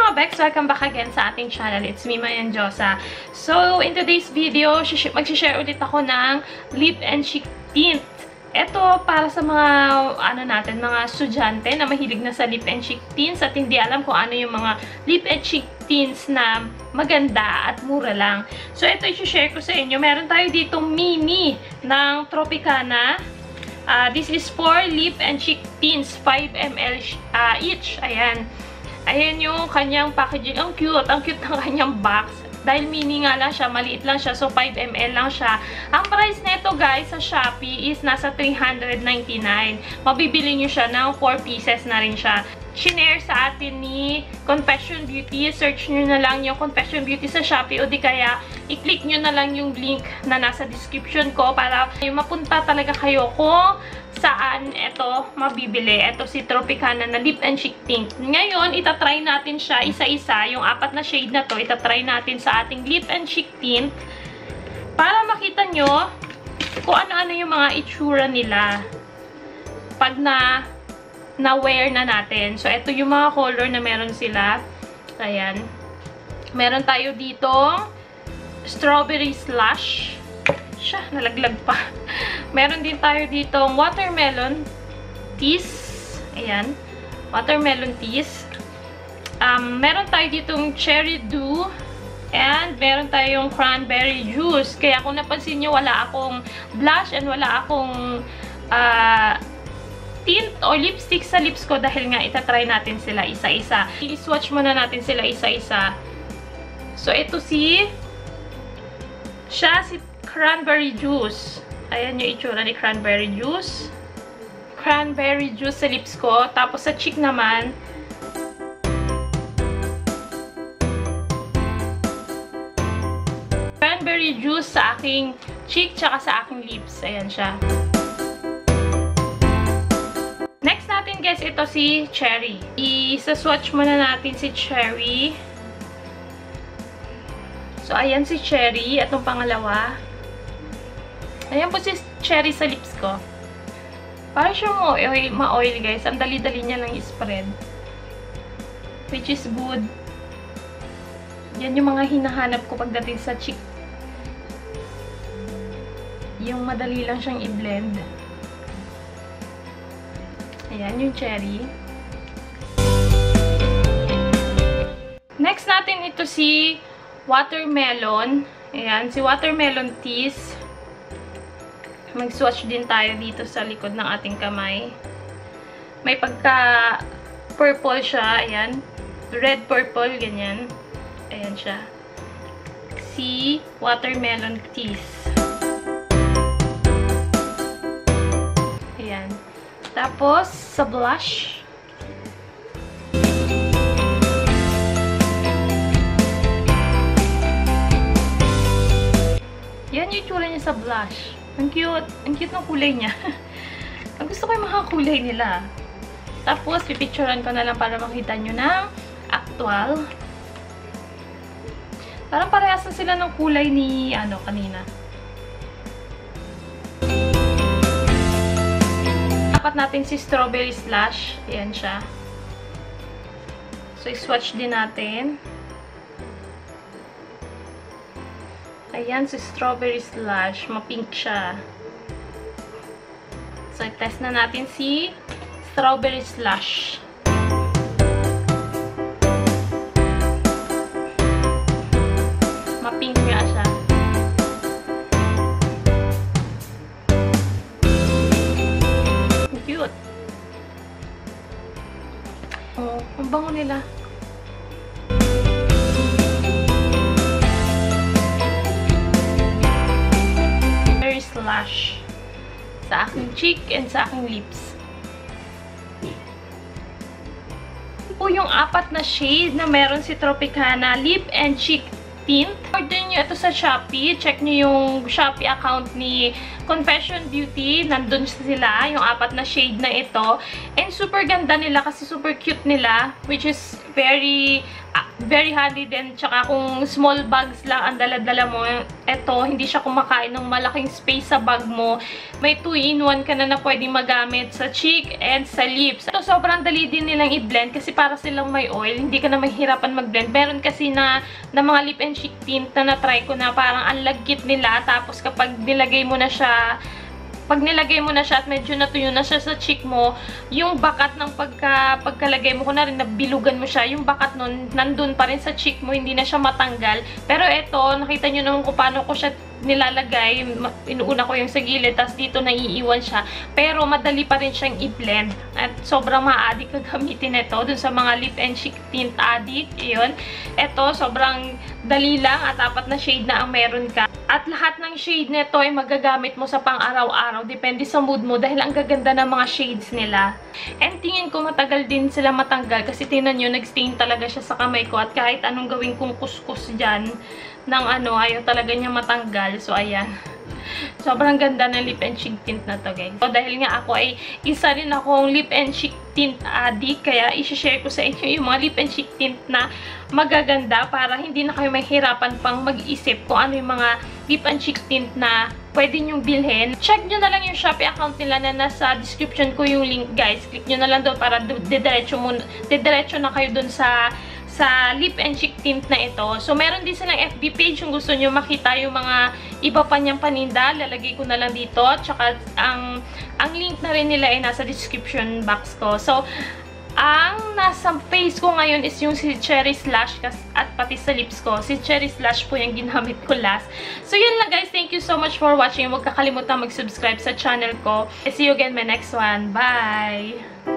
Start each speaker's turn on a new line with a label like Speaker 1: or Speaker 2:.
Speaker 1: mga Beks! Welcome back again sa ating channel. It's me, Mayang Dyosa. So, in today's video, mag-share ulit ako ng lip and cheek tint. Ito para sa mga, mga estudyante na mahilig na sa lip and cheek tints at hindi alam kung ano yung mga lip and cheek tints na maganda at mura lang. So, ito i-share ko sa inyo. Meron tayo dito mini ng Tropicana. This is for lip and cheek tints, 5 ml each. Ayan. Ayan yung kanyang packaging. Ang cute ng kanyang box. Dahil mini nga lang siya, maliit lang siya. So, 5 ml lang siya. Ang price nito guys, sa Shopee is nasa 399. Mabibili nyo siya ng 4 pieces na rin siya. Shinare sa atin ni Confession Beauty. Search nyo na lang yung Confession Beauty sa Shopee o di kaya i-click nyo na lang yung link na nasa description ko para mapunta talaga kayo kung saan ito mabibili. Ito si Tropicana na lip and cheek tint. Ngayon, itatry natin siya isa-isa. Yung 4 na shade na to, itatry natin sa ating lip and cheek tint para makita nyo kung ano-ano yung mga itsura nila pag na-wear na natin. So, ito yung mga color na meron sila. Ayan. Meron tayo dito strawberry slush. Siya, nalaglag pa. Meron din tayo ditong watermelon teas. Ayan. Watermelon teas. Meron tayo ditong cherry dew. And meron tayong cranberry juice. Kaya kung napansin nyo, wala akong blush and wala akong tint o lipstick sa lips ko dahil nga itatry natin sila isa-isa. I-swatch muna natin sila isa-isa. So, ito si cranberry juice. Ayan yung itsura ni cranberry juice. Cranberry juice sa lips ko. Tapos sa cheek naman, cranberry juice sa aking cheek tsaka sa aking lips. Ayan siya. Next natin guys, ito si cherry. Isa-swatch muna natin si cherry. So, ayan si cherry. At yung pangalawa. Ayan po si cherry sa lips ko. Parang siyang ma-oil guys. Ang dali-dali niya lang i-spread. Which is good. Yan yung mga hinahanap ko pagdating sa cheek. Yung madali lang siyang i-blend. Ayan yung cherry. Next natin ito si watermelon. Ayan, si watermelon teas. Mag-swatch din tayo dito sa likod ng ating kamay. May pagka-purple siya. Ayan. Red-purple, ganyan. Ayan siya. Si watermelon teas. Ayan. Tapos, sa blush. Yan yung itsura niya sa blush. Ang cute. Ang cute ng kulay niya. Ang gusto ko yung mga kulay nila. Tapos, pipicturean ko na lang para makita nyo ng actual. Parang parehas na sila ng kulay ni, kanina. Dapat natin si strawberry slush. Ayan siya. So, i-swatch din natin. Ayan, si strawberry slush. Ma-pink siya. So, i-test na natin si strawberry slush. Ma-pink nga siya. Cute. Oh, ang bango nila. Slush sa aking cheek and sa aking lips. Po yung 4 na shade na meron si Tropicana lip and cheek tint. Order nyo ito sa Shopee. Check nyo yung Shopee account ni Confession Beauty. Nandun sila, yung 4 na shade na ito. And super ganda nila kasi super cute nila. Which is very Very handy din. Tsaka kung small bags lang ang dala-dala mo, eto, hindi siya kumakain ng malaking space sa bag mo. May 2-in-1 ka na pwedeng magamit sa cheek and sa lips. Ito, sobrang dali din nilang i-blend kasi para silang may oil. Hindi ka na mahirapan mag-blend. Meron kasi na mga lip and cheek tint na na-try ko na parang ang lagkit nila. Tapos kapag nilagay mo na siya, at medyo natuyo na siya sa cheek mo, yung bakat ng pagkalagay mo, kunwari nabilugan mo siya, yung bakat nun, nandun pa rin sa cheek mo, hindi na siya matanggal. Pero eto, nakita nyo naman kung paano ko siya nilalagay. Inuuna ko yung sa gilid, tapos dito naiiwan siya. Pero madali pa rin siyang i-blend. At sobrang ma-addict ka gamitin ito dun sa mga lip and cheek tint addict. Yun. Ito, sobrang dali lang at 4 na shade na ang meron ka. At lahat ng shade nito ay magagamit mo sa pang-araw-araw. Depende sa mood mo dahil ang gaganda ng mga shades nila. And tingin ko matagal din sila matanggal kasi tingnan nyo, nag-stain talaga siya sa kamay ko. At kahit anong gawin kong kuskus dyan, ayaw talaga niya matanggal. So, ayan. Sobrang ganda ng lip and cheek tint na to, guys. So, dahil nga ako ay isa rin akong lip and cheek tint addict, kaya i-share ko sa inyo yung mga lip and cheek tint na magaganda para hindi na kayo mahirapan pang mag-isip kung ano yung mga lip and cheek tint na pwede nyong bilhin. Check nyo na lang yung Shopee account nila na nasa description ko yung link, guys. Click nyo na lang doon para didiretso na kayo doon sa lip and cheek tint na ito. So, meron din silang FB page kung gusto nyo makita yung mga iba pa niyang paninda. Lalagay ko na lang dito. Tsaka, ang link na rin nila ay nasa description box ko. So, ang nasa face ko ngayon is yung si Cherry Slash at pati sa lips ko. Si Cherry Slash po yung ginamit ko last. So, yun lang, guys. Thank you so much for watching. Huwag kakalimutan mag-subscribe sa channel ko. See you again my next one. Bye!